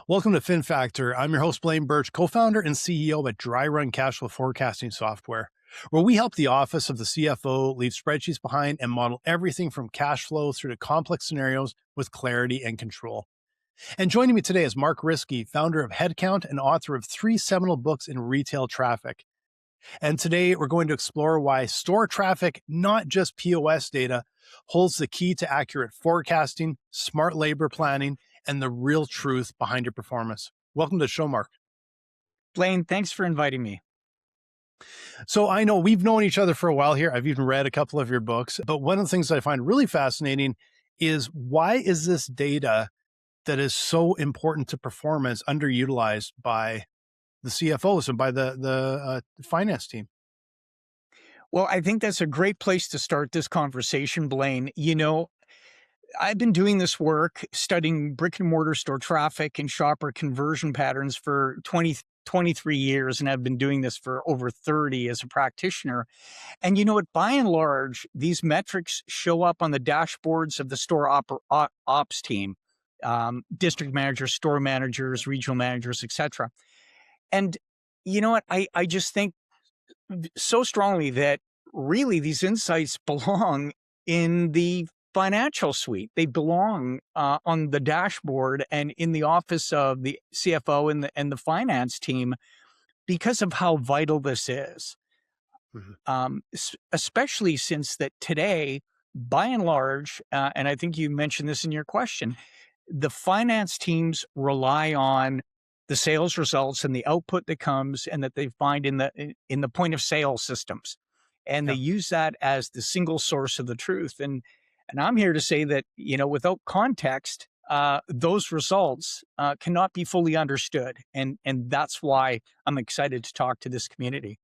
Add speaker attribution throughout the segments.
Speaker 1: Welcome to FinFactor. I'm your host, Blaine Bertsch, co-founder and CEO at Dryrun cash flow forecasting software, where we help the office of the CFO leave spreadsheets behind and model everything from cash flow through to complex scenarios with clarity and control. And joining me today is Mark Ryski, founder of Headcount and author of 3 seminal books in retail traffic. And today we're going to explore why store traffic, not just POS data, holds the key to accurate forecasting, smart labor planning, and the real truth behind your performance. Welcome to the show, Mark.
Speaker 2: Blaine, thanks for inviting me.
Speaker 1: So I know we've known each other for a while here. I've even read a couple of your books, but one of the things that I find really fascinating is why is this data that is so important to performance underutilized by the CFOs and by the finance team?
Speaker 2: Well, I think that's a great place to start this conversation, Blaine. I've been doing this work, studying brick-and-mortar store traffic and shopper conversion patterns for 23 years, and I've been doing this for over 30 as a practitioner. And you know what? By and large, these metrics show up on the dashboards of the store ops team, district managers, store managers, regional managers, etc. And you know what? I just think so strongly that really these insights belong in the financial suite. They belong on the dashboard and in the office of the CFO and the finance team because of how vital this is. Especially since that today, by and large, and I think you mentioned this in your question, the finance teams rely on the sales results and the output that comes and that they find in the point of sale systems. And they use that as the single source of the truth. And I'm here to say that, without context, those results cannot be fully understood. And that's why I'm excited to talk to this community.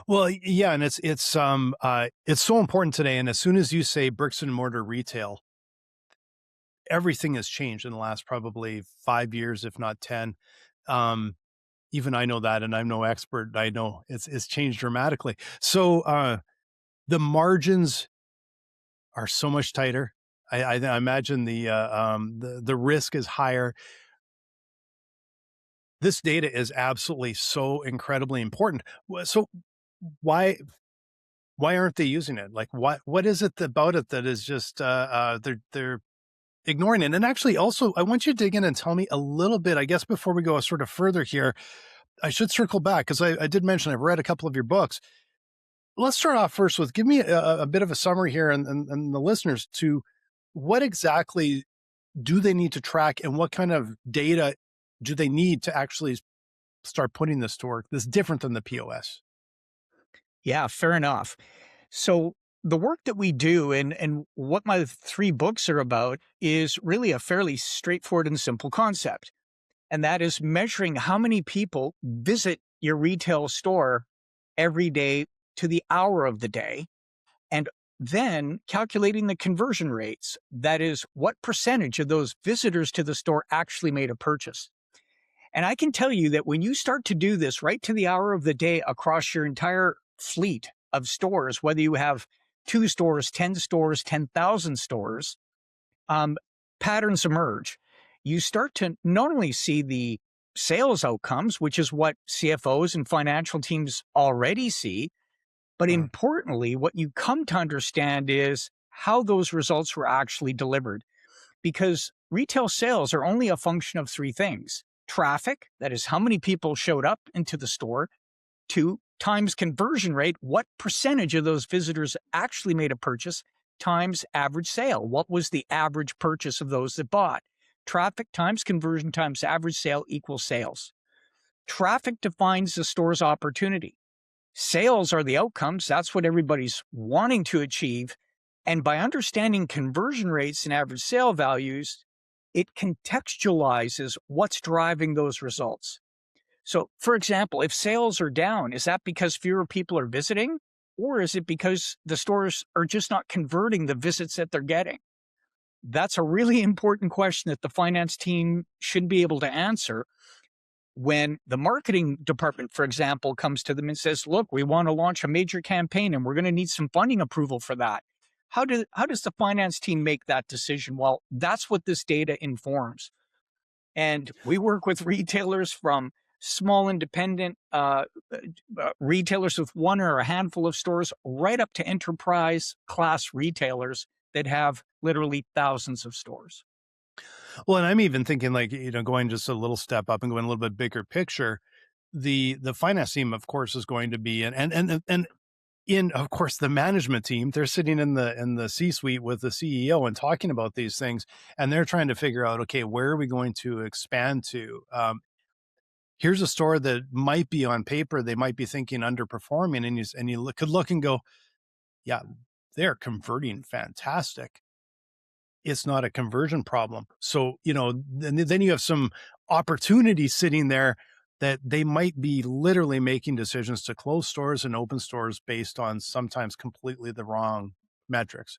Speaker 1: Well, yeah, and it's so important today. And as soon as you say bricks and mortar retail, everything has changed in the last probably 5 years, if not 10. Even I know that, and I'm no expert. I know it's changed dramatically. So the margins are so much tighter. I imagine the risk is higher. This data is absolutely so incredibly important. So why aren't they using it? Like what is it about it that is just they're ignoring it? And actually, also, I want you to dig in and tell me a little bit. I guess before we go sort of further here, I should circle back because I did mention I've read a couple of your books. Let's start off first with give me a bit of a summary here and the listeners to what exactly do they need to track and what kind of data do they need to actually start putting this to work that's different than the POS?
Speaker 2: Yeah, fair enough. So the work that we do and what my 3 books are about is really a fairly straightforward and simple concept. And that is measuring how many people visit your retail store every day to the hour of the day, and then calculating the conversion rates. That is, what percentage of those visitors to the store actually made a purchase. And I can tell you that when you start to do this right to the hour of the day across your entire fleet of stores, whether you have 2 stores, 10 stores, 10,000 stores, patterns emerge. You start to not only see the sales outcomes, which is what CFOs and financial teams already see, but importantly, what you come to understand is how those results were actually delivered. Because retail sales are only a function of 3 things. Traffic, that is how many people showed up into the store. 2, times conversion rate, what percentage of those visitors actually made a purchase, times average sale. What was the average purchase of those that bought? Traffic times conversion times average sale equals sales. Traffic defines the store's opportunity. Sales are the outcomes. That's what everybody's wanting to achieve. And by understanding conversion rates and average sale values, it contextualizes what's driving those results. So, for example, if sales are down, is that because fewer people are visiting? Or is it because the stores are just not converting the visits that they're getting? That's a really important question that the finance team should be able to answer. When the marketing department, for example, comes to them and says, look, we want to launch a major campaign and we're going to need some funding approval for that. How does the finance team make that decision? Well, that's what this data informs. And we work with retailers from small independent retailers with one or a handful of stores, right up to enterprise class retailers that have literally thousands of stores.
Speaker 1: Well, and I'm even thinking like, going just a little step up and going a little bit bigger picture. The finance team, of course, is going to be and in, of course, the management team, they're sitting in the C-suite with the CEO and talking about these things, and they're trying to figure out, okay, where are we going to expand to? Here's a store that might be on paper, they might be thinking underperforming, and could look and go, yeah, they're converting fantastic. It's not a conversion problem. So, then you have some opportunity sitting there that they might be literally making decisions to close stores and open stores based on sometimes completely the wrong metrics.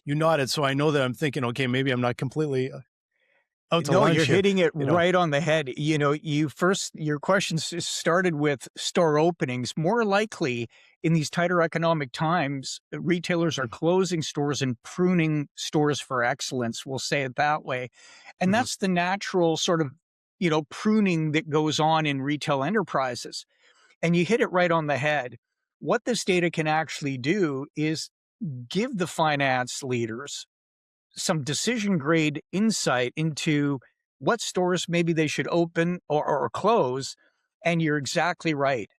Speaker 1: You nodded, so I know that I'm thinking, okay, maybe I'm not completely out to
Speaker 2: No, you're
Speaker 1: lunch here,
Speaker 2: hitting it
Speaker 1: you know?
Speaker 2: right on the head. Your questions started with store openings. More likely, in these tighter economic times, retailers are
Speaker 1: Mhm,
Speaker 2: closing stores and pruning stores for excellence. We'll say it that way. And
Speaker 1: mhm,
Speaker 2: that's the natural sort of, pruning that goes on in retail enterprises. And you hit it right on the head. What this data can actually do is give the finance leaders some decision grade insight into what stores maybe they should open or close. And you're exactly right.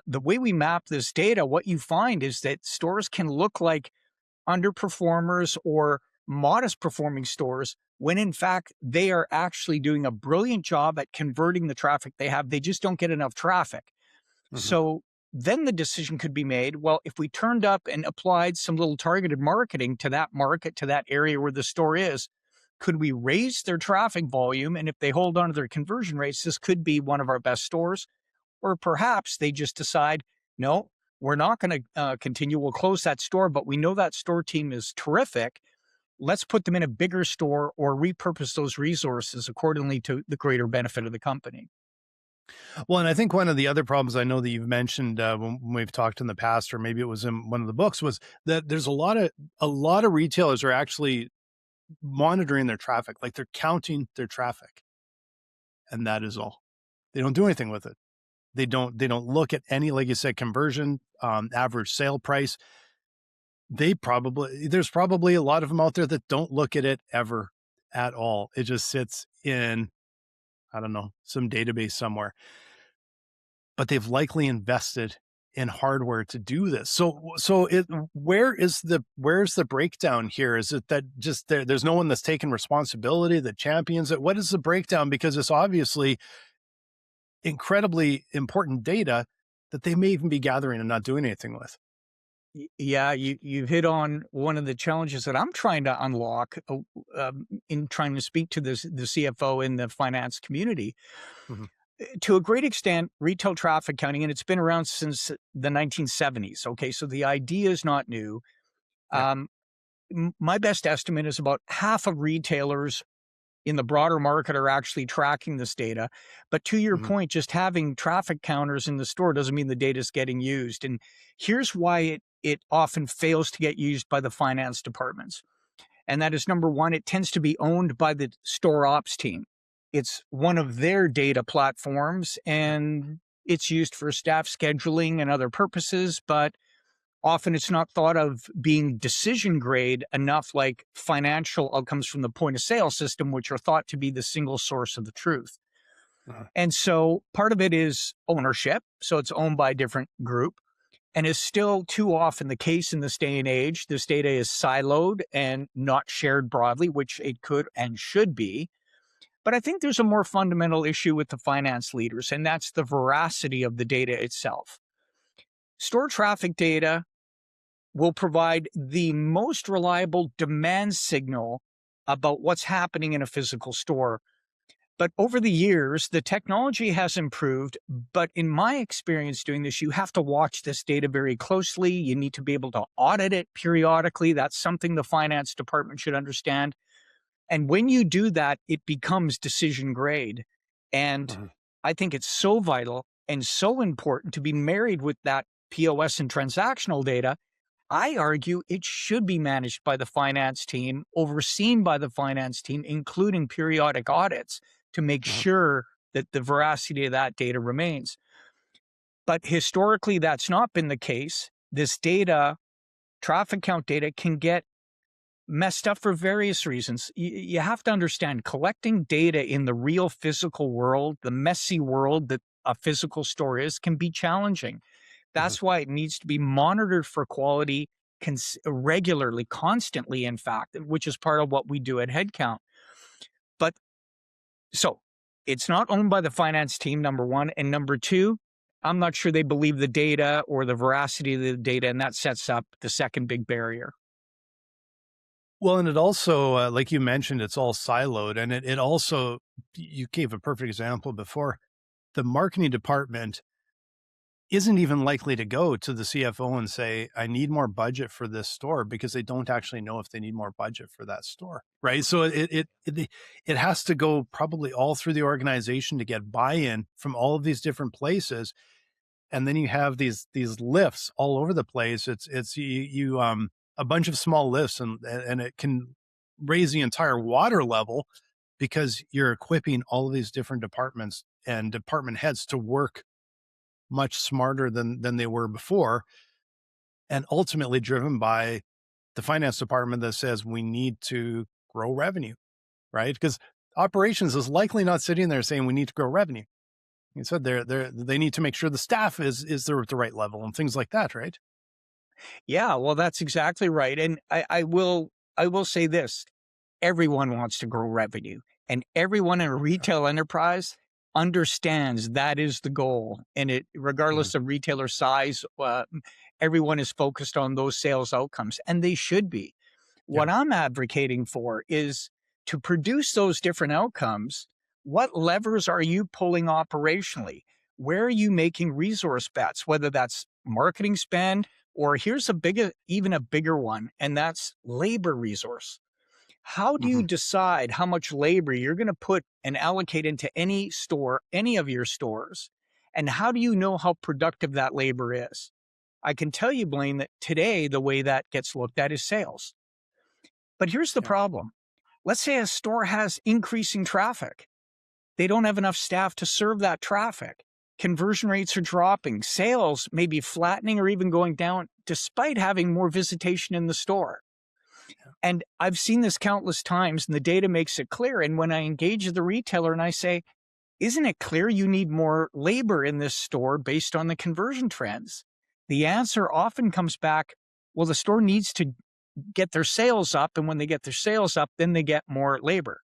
Speaker 2: The way we map this data, what you find is that stores can look like underperformers or modest performing stores when in fact they are actually doing a brilliant job at converting the traffic they have. They just don't get enough traffic.
Speaker 1: mhm.
Speaker 2: So then the decision could be made, well, if we turned up and applied some little targeted marketing to that market, to that area where the store is, could we raise their traffic volume? And if they hold on to their conversion rates, this could be one of our best stores. Or perhaps they just decide, no, we're not going to continue. We'll close that store, but we know that store team is terrific. Let's put them in a bigger store or repurpose those resources accordingly to the greater benefit of the company.
Speaker 1: Well, and I think one of the other problems I know that you've mentioned, when we've talked in the past, or maybe it was in one of the books, was that there's a lot of retailers are actually monitoring their traffic, like they're counting their traffic, and that is all. They don't do anything with it. They don't look at any, like you said, conversion, average sale price. There's probably a lot of them out there that don't look at it ever at all. It just sits in, I don't know, some database somewhere, but they've likely invested in hardware to do this. Where's the breakdown here? Is it that just there's no one that's taking responsibility that champions it? What is the breakdown? Because it's obviously incredibly important data that they may even be gathering and not doing anything with.
Speaker 2: Yeah, you hit on one of the challenges that I'm trying to unlock in trying to speak to the CFO in the finance community.
Speaker 1: Mhm.
Speaker 2: To a great extent, retail traffic counting, and it's been around since the 1970s. Okay, so the idea is not new.
Speaker 1: Yeah.
Speaker 2: Um, my best estimate is about half of retailers in the broader market are actually tracking this data. But to your
Speaker 1: Mhm.
Speaker 2: point, just having traffic counters in the store doesn't mean the data is getting used. And here's why it often fails to get used by the finance departments. And that is number one, it tends to be owned by the store ops team. It's one of their data platforms and it's used for staff scheduling and other purposes, but often it's not thought of being decision grade enough like financial outcomes from the point of sale system, which are thought to be the single source of the truth.
Speaker 1: Uh-huh.
Speaker 2: And so part of it is ownership. So it's owned by a different group and is still too often the case in this day and age. This data is siloed and not shared broadly, which it could and should be. But I think there's a more fundamental issue with the finance leaders, and that's the veracity of the data itself. Store traffic data will provide the most reliable demand signal about what's happening in a physical store. But over the years, the technology has improved. But in my experience doing this, you have to watch this data very closely. You need to be able to audit it periodically. That's something the finance department should understand. And when you do that, it becomes decision grade. And
Speaker 1: Mhm.
Speaker 2: I think it's so vital and so important to be married with that POS and transactional data. I argue it should be managed by the finance team, overseen by the finance team, including periodic audits to make sure that the veracity of that data remains. But historically, that's not been the case. This data, traffic count data, can get messed up for various reasons. You have to understand collecting data in the real physical world, the messy world that a physical store is, can be challenging.
Speaker 1: Mhm.
Speaker 2: That's why it needs to be monitored for quality regularly, constantly, in fact, which is part of what we do at Headcount. But so it's not owned by the finance team, number one. And number two, I'm not sure they believe the data or the veracity of the data. And that sets up the second big barrier.
Speaker 1: Well, and it also, like you mentioned, it's all siloed, and it also, you gave a perfect example before. The marketing department isn't even likely to go to the CFO and say, "I need more budget for this store," because they don't actually know if they need more budget for that store, right? So it has to go probably all through the organization to get buy-in from all of these different places, and then you have these lifts all over the place. It's a bunch of small lifts, and it can raise the entire water level because you're equipping all of these different departments and department heads to work much smarter than they were before, and ultimately driven by the finance department that says we need to grow revenue, right? Because operations is likely not sitting there saying we need to grow revenue. You said they need to make sure the staff is there at the right level and things like that, right?
Speaker 2: Yeah, well, that's exactly right. And I will say this: everyone wants to grow revenue, and everyone in a retail enterprise understands that is the goal. And it,
Speaker 1: Mhm.
Speaker 2: regardless of retailer size, everyone is focused on those sales outcomes, and they should be.
Speaker 1: Yeah.
Speaker 2: What I'm advocating for is to produce those different outcomes. What levers are you pulling operationally? Where are you making resource bets, whether that's marketing spend, or here's even a bigger one, and that's labor resource. How do you
Speaker 1: Mhm.
Speaker 2: decide how much labor you're going to put and allocate into any store, any of your stores? And how do you know how productive that labor is? I can tell you, Blaine, that today the way that gets looked at is sales. But here's the
Speaker 1: Yeah.
Speaker 2: problem. Let's say a store has increasing traffic. They don't have enough staff to serve that traffic. Conversion rates are dropping. Sales may be flattening or even going down despite having more visitation in the store. And I've seen this countless times, and the data makes it clear. And when I engage the retailer and I say, isn't it clear you need more labor in this store based on the conversion trends? The answer often comes back, well, the store needs to get their sales up. And when they get their sales up, then they get more labor.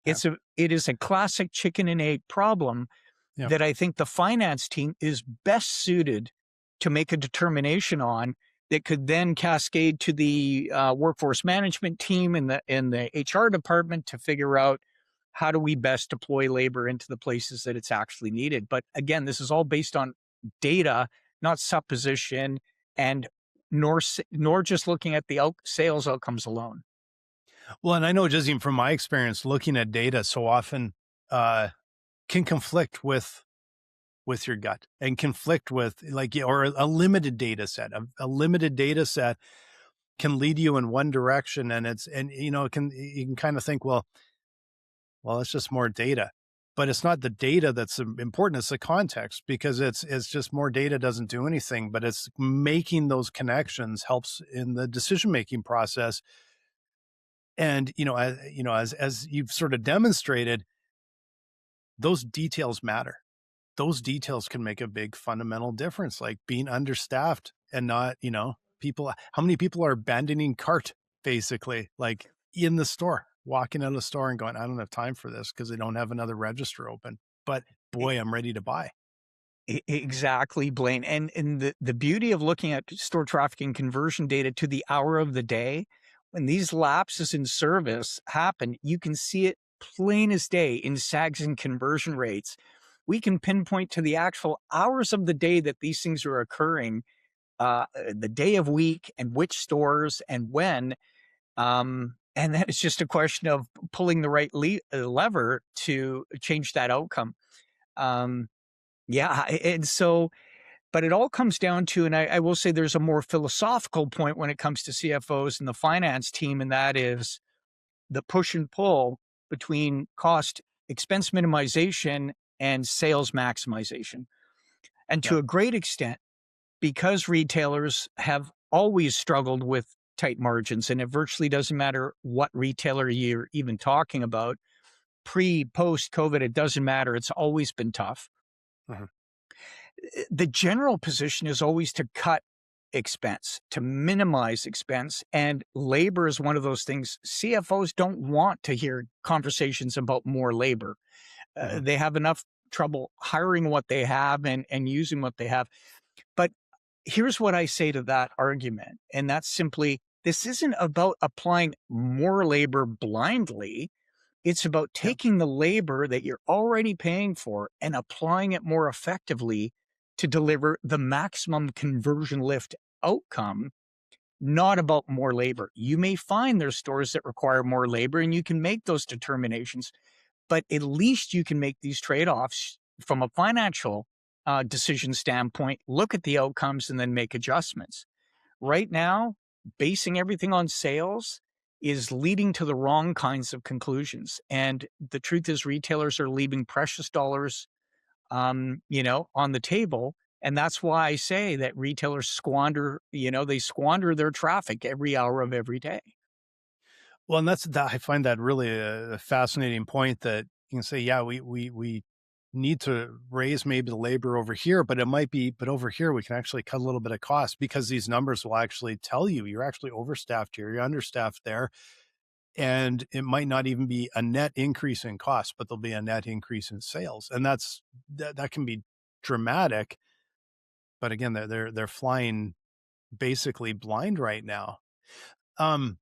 Speaker 1: Yeah.
Speaker 2: It is a classic chicken and egg problem
Speaker 1: Yeah.
Speaker 2: that I think the finance team is best suited to make a determination on, that could then cascade to the workforce management team and the HR department to figure out how do we best deploy labor into the places that it's actually needed. But again, this is all based on data, not supposition, and nor just looking at the sales outcomes alone.
Speaker 1: Well, and I know just even from my experience looking at data so often, uh, can conflict with your gut and conflict with like, or a limited data set. A limited data set can lead you in one direction, and it can, you can kind of think, well, it's just more data. But it's not the data that's important, it's the context, because it's just more data doesn't do anything, but it's making those connections helps in the decision-making process. And, as you've sort of demonstrated, those details matter. Those details can make a big fundamental difference, like being understaffed and not, people, how many people are abandoning cart basically, like in the store, walking out of the store and going, I don't have time for this because they don't have another register open. But boy, I'm ready to buy.
Speaker 2: Exactly, Blaine. And the beauty of looking at store traffic and conversion data to the hour of the day, when these lapses in service happen, you can see it plain as day in sags and conversion rates. We can pinpoint to the actual hours of the day that these things are occurring, the day of week and which stores and when. And then it's just a question of pulling the right lever to change that outcome. Um, yeah, and so but it all comes down to, and I will say there's a more philosophical point when it comes to CFOs and the finance team, and that is the push and pull between cost expense minimization and sales maximization. And
Speaker 1: Yeah.
Speaker 2: to a great extent, because retailers have always struggled with tight margins, and it virtually doesn't matter what retailer you're even talking about, pre, post COVID, it doesn't matter. It's always been tough.
Speaker 1: Mhm.
Speaker 2: The general position is always to cut expense, to minimize expense. And labor is one of those things. CFOs don't want to hear conversations about more labor.
Speaker 1: Mhm.
Speaker 2: They have enough trouble hiring what they have and using what they have. But here's what I say to that argument, and that's simply this isn't about applying more labor blindly. It's about
Speaker 1: Yeah.
Speaker 2: taking the labor that you're already paying for and applying it more effectively to deliver the maximum conversion lift outcome, not about more labor. You may find there's stores that require more labor and you can make those determinations, but at least you can make these trade offs from a financial decision standpoint, look at the outcomes and then make adjustments. Right now, basing everything on sales is leading to the wrong kinds of conclusions. And the truth is, retailers are leaving precious dollars, on the table. And that's why I say that retailers squander, they squander their traffic every hour of every day.
Speaker 1: Well, and that's that I find that really a fascinating point that you can say, yeah, we need to raise maybe the labor over here, but it might be, but over here we can actually cut a little bit of cost because these numbers will actually tell you you're actually overstaffed here, you're understaffed there, and it might not even be a net increase in cost, but there'll be a net increase in sales, and that can be dramatic. But again, they're flying basically blind right now. Um,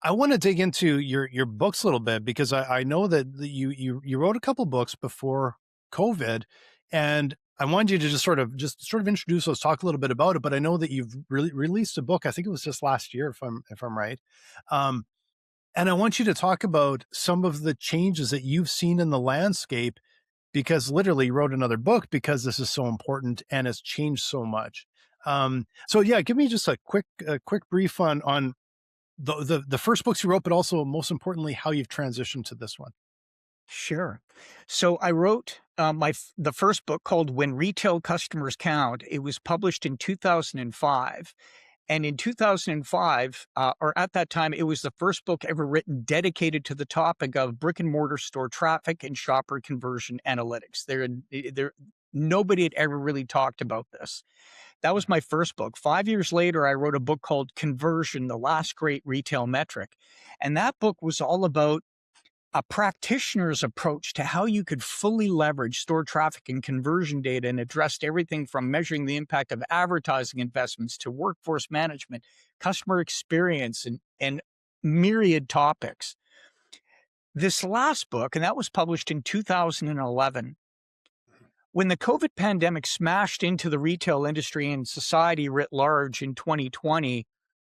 Speaker 1: I want to dig into your books a little bit because I know that you wrote a couple books before COVID, and I wanted you to just sort of introduce those, talk a little bit about it. But I know that you've really released a book. I think it was just last year, if I'm right. Um, and I want you to talk about some of the changes that you've seen in the landscape because literally you wrote another book because this is so important and it's changed so much. So yeah, give me just a quick brief on the first books you wrote, but also most importantly, how you've transitioned to this one.
Speaker 2: Sure. So I wrote the first book called "When Retail Customers Count." It was published in 2005, and in 2005, or at that time, it was the first book ever written dedicated to the topic of brick and mortar store traffic and shopper conversion analytics. There, nobody had ever really talked about this. That was my first book. 5 years later, I wrote a book called "Conversion: The Last Great Retail Metric," and that book was all about a practitioner's approach to how you could fully leverage store traffic and conversion data, and addressed everything from measuring the impact of advertising investments to workforce management, customer experience, and myriad topics. This last book, and that was published in 2011, when the COVID pandemic smashed into the retail industry and society writ large in 2020,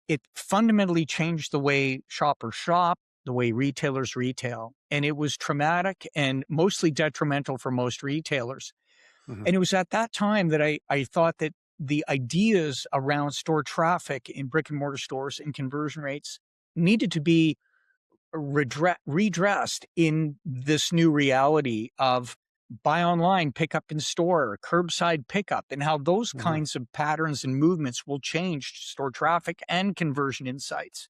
Speaker 2: it fundamentally changed the way shoppers shop, the way retailers retail. And it was traumatic and mostly detrimental for most retailers.
Speaker 1: Mhm.
Speaker 2: And it was at that time that I thought that the ideas around store traffic in brick and mortar stores and conversion rates needed to be redressed in this new reality of buy online, pick up in store, curbside pickup, and how those
Speaker 1: Mhm.
Speaker 2: kinds of patterns and movements will change store traffic and conversion insights.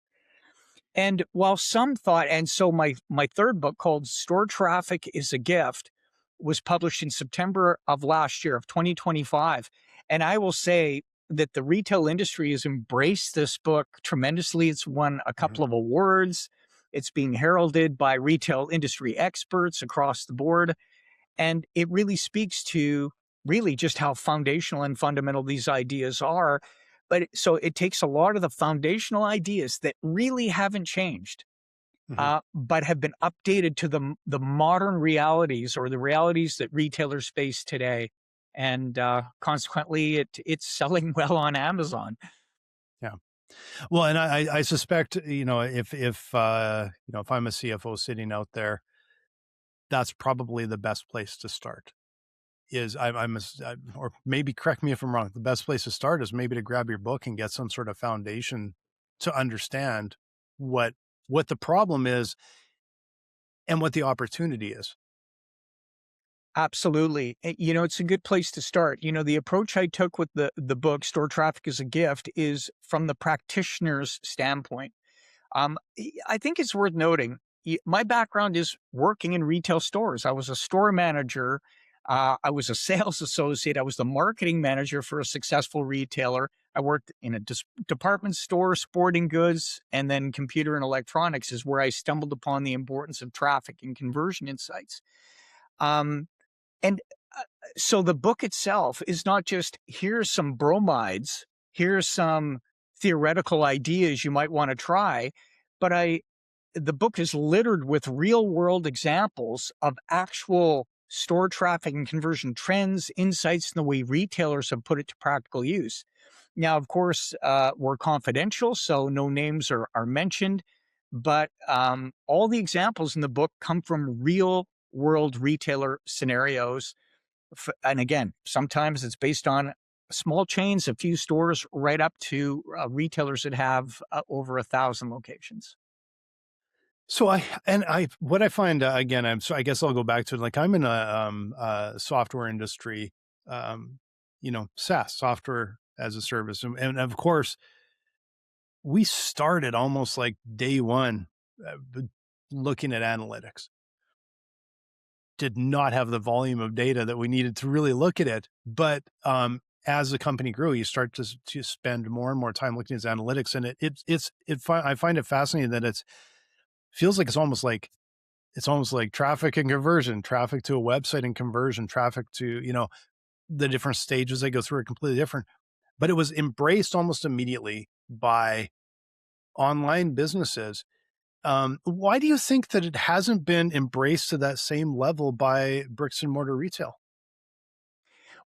Speaker 2: And while some thought, and so my third book called "Store Traffic is a Gift" was published in September of last year of 2025. And I will say that the retail industry has embraced this book tremendously. It's won a
Speaker 1: Mhm.
Speaker 2: couple of awards. It's being heralded by retail industry experts across the board. And it really speaks to really just how foundational and fundamental these ideas are. So it takes a lot of the foundational ideas that really haven't changed,
Speaker 1: Mhm.
Speaker 2: but have been updated to the modern realities, or the realities that retailers face today. And consequently, it's selling well on Amazon.
Speaker 1: Yeah. Well, and I suspect, if I'm a CFO sitting out there, that's probably the best place to start. Is or maybe correct me if I'm wrong. The best place to start is maybe to grab your book and get some sort of foundation to understand what what the problem is and what the opportunity is.
Speaker 2: Absolutely. It's a good place to start. The approach I took with the book Store Traffic as a Gift is from the practitioner's standpoint. I think it's worth noting, my background is working in retail stores. I was a store manager. I was a sales associate. I was the marketing manager for a successful retailer. I worked in a department store, sporting goods, and then computer and electronics is where I stumbled upon the importance of traffic and conversion insights. Um, and so the book itself is not just here's some bromides, here's some theoretical ideas you might want to try, but the book is littered with real world examples of actual store traffic and conversion trends, insights, and the way retailers have put it to practical use. Now, of course, we're confidential, so no names are mentioned, but all the examples in the book come from real world retailer scenarios. And again, sometimes it's based on small chains, a few stores, right up to retailers that have over 1,000 locations.
Speaker 1: So what I find, again, I guess I'll go back to, like, I'm in software industry, SaaS, software as a service. And of course, we started almost like day one, looking at analytics. Did not have the volume of data that we needed to really look at it. But as the company grew, you start to spend more and more time looking at analytics, and I find it fascinating that feels like it's almost like traffic and conversion, traffic to a website and conversion, traffic to, the different stages they go through are completely different. But it was embraced almost immediately by online businesses. Why do you think that it hasn't been embraced to that same level by bricks and mortar retail?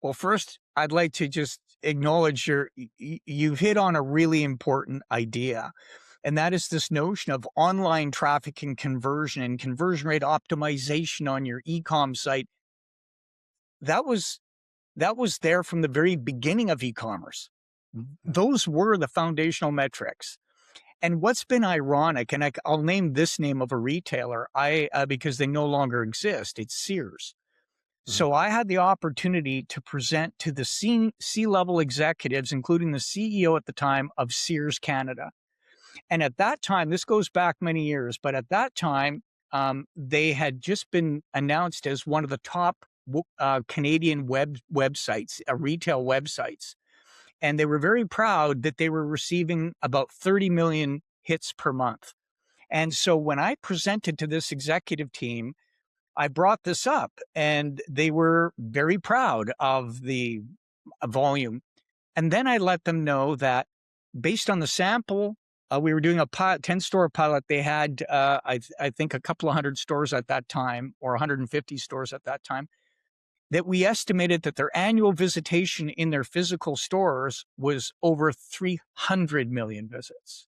Speaker 2: Well, first, I'd like to just acknowledge you've hit on a really important idea. And that is this notion of online traffic and conversion rate optimization on your e-com site. That was that was there from the very beginning of e-commerce. Those were the foundational metrics. And what's been ironic, and I'll name this name of a retailer, because they no longer exist. It's Sears.
Speaker 1: Mhm.
Speaker 2: So I had the opportunity to present to the C-level executives, including the CEO at the time of Sears Canada. And at that time, this goes back many years, but at that time, they had just been announced as one of the top Canadian websites, retail websites. And they were very proud that they were receiving about 30 million hits per month. And so when I presented to this executive team, I brought this up and they were very proud of the volume. And then I let them know that based on the sample, we were doing a 10-store pilot. They had, I think, a couple of hundred stores at that time, or 150 stores at that time, that we estimated that their annual visitation in their physical stores was over 300 million visits.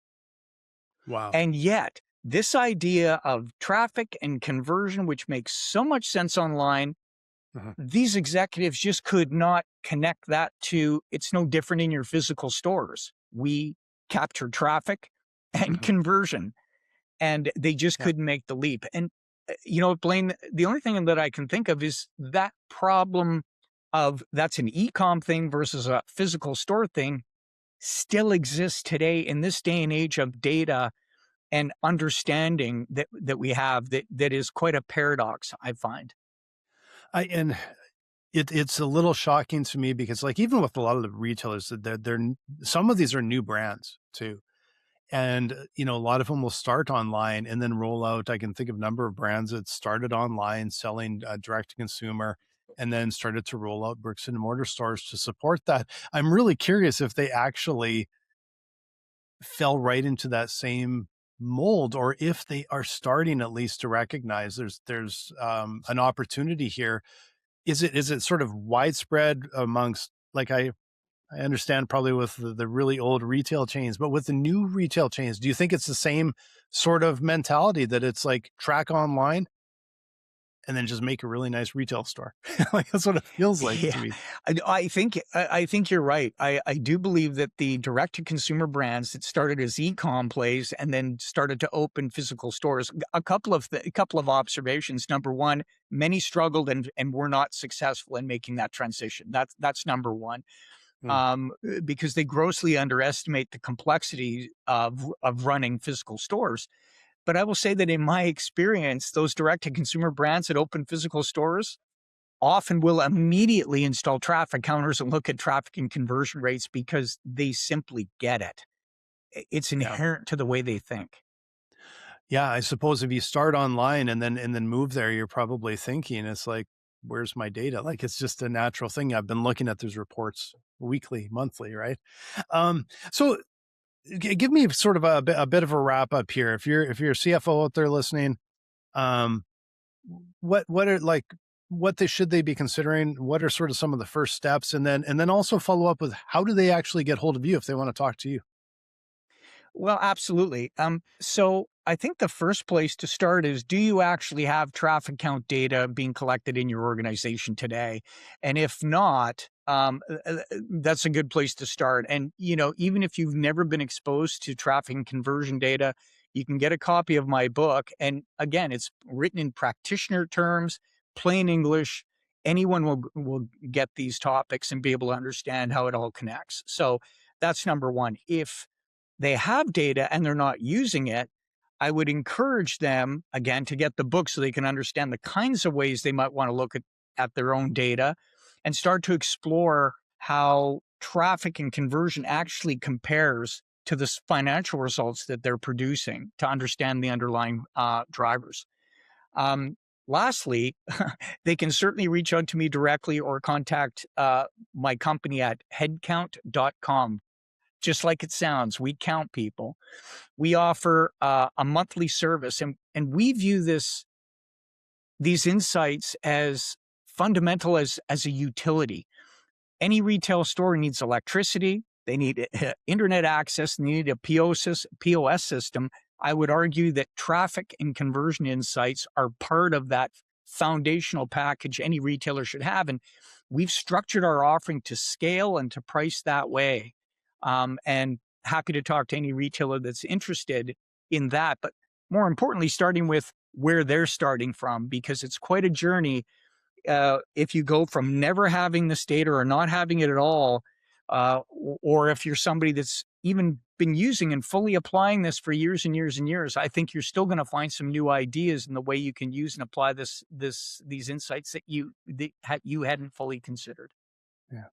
Speaker 1: Wow.
Speaker 2: And yet, this idea of traffic and conversion, which makes so much sense online,
Speaker 1: Mhm.
Speaker 2: these executives just could not connect that to it's no different in your physical stores. We capture traffic and
Speaker 1: Mhm.
Speaker 2: conversion, and they just
Speaker 1: Yeah.
Speaker 2: couldn't make the leap. And, Blaine, the only thing that I can think of is that problem of that's an e-com thing versus a physical store thing still exists today in this day and age of data and understanding that we have that is quite a paradox, I find.
Speaker 1: And it's a little shocking to me because, like, even with a lot of the retailers, that some of these are new brands too. And, a lot of them will start online and then roll out. I can think of a number of brands that started online selling direct to consumer and then started to roll out bricks and mortar stores to support that. I'm really curious if they actually fell right into that same mold, or if they are starting at least to recognize there's an opportunity here. Is it sort of widespread amongst, like, I understand probably with the really old retail chains, but with the new retail chains, do you think it's the same sort of mentality that it's like track online and then just make a really nice retail store. Like, that's what it feels like to
Speaker 2: Yeah,
Speaker 1: me.
Speaker 2: I think you're right. I do believe that the direct to consumer brands that started as e-com plays and then started to open physical stores. A couple of observations. Number one, many struggled and were not successful in making that transition. That's number one.
Speaker 1: Mm,
Speaker 2: Because they grossly underestimate the complexity of running physical stores. But I will say that in my experience, those direct to consumer brands that open physical stores often will immediately install traffic counters and look at traffic and conversion rates because they simply get it. It's
Speaker 1: yeah.
Speaker 2: inherent to the way they think.
Speaker 1: Yeah, I suppose if you start online and then move there, you're probably thinking it's like, "Where's my data?" Like, it's just a natural thing. I've been looking at those reports weekly, monthly, right? So give me sort of a bit of a wrap up here. If you're a CFO out there listening, um, what are like what they should they be considering? What are sort of some of the first steps? And then also follow up with how do they actually get hold of you if they want to talk to you?
Speaker 2: Well, absolutely. So I think the first place to start is, do you actually have traffic count data being collected in your organization today? And if not, that's a good place to start. And, even if you've never been exposed to traffic and conversion data, you can get a copy of my book. And again, it's written in practitioner terms, plain English. Anyone will get these topics and be able to understand how it all connects. So that's number one. If they have data and they're not using it, I would encourage them again to get the book so they can understand the kinds of ways they might want to look at their own data and start to explore how traffic and conversion actually compares to the financial results that they're producing to understand the underlying drivers. Um, Lastly, they can certainly reach out to me directly or contact my company at headcount.com. Just like it sounds, we count people. We offer a monthly service, and we view these insights as fundamental as a utility. Any retail store needs electricity, they need internet access, they need a POS system. I would argue that traffic and conversion insights are part of that foundational package any retailer should have. And we've structured our offering to scale and to price that way. And happy to talk to any retailer that's interested in that. But more importantly, starting with where they're starting from, because it's quite a journey if you go from never having this data or not having it at all, or if you're somebody that's even been using and fully applying this for years and years and years, I think you're still going to find some new ideas in the way you can use and apply these insights that you hadn't fully considered.
Speaker 1: Yeah.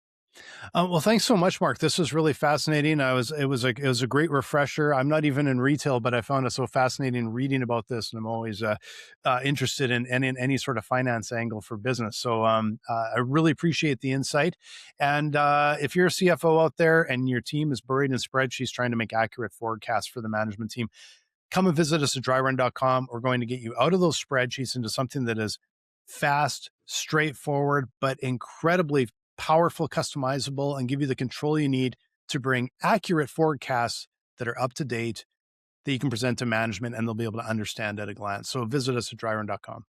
Speaker 1: Well, thanks so much, Mark. This was really fascinating. It was a great refresher. I'm not even in retail, but I found it so fascinating reading about this, and I'm always interested in any sort of finance angle for business. So I really appreciate the insight. And if you're a CFO out there and your team is buried in spreadsheets trying to make accurate forecasts for the management team, come and visit us at dryrun.com. We're going to get you out of those spreadsheets into something that is fast, straightforward, but incredibly powerful, customizable, and give you the control you need to bring accurate forecasts that are up to date that you can present to management and they'll be able to understand at a glance. So visit us at dryrun.com.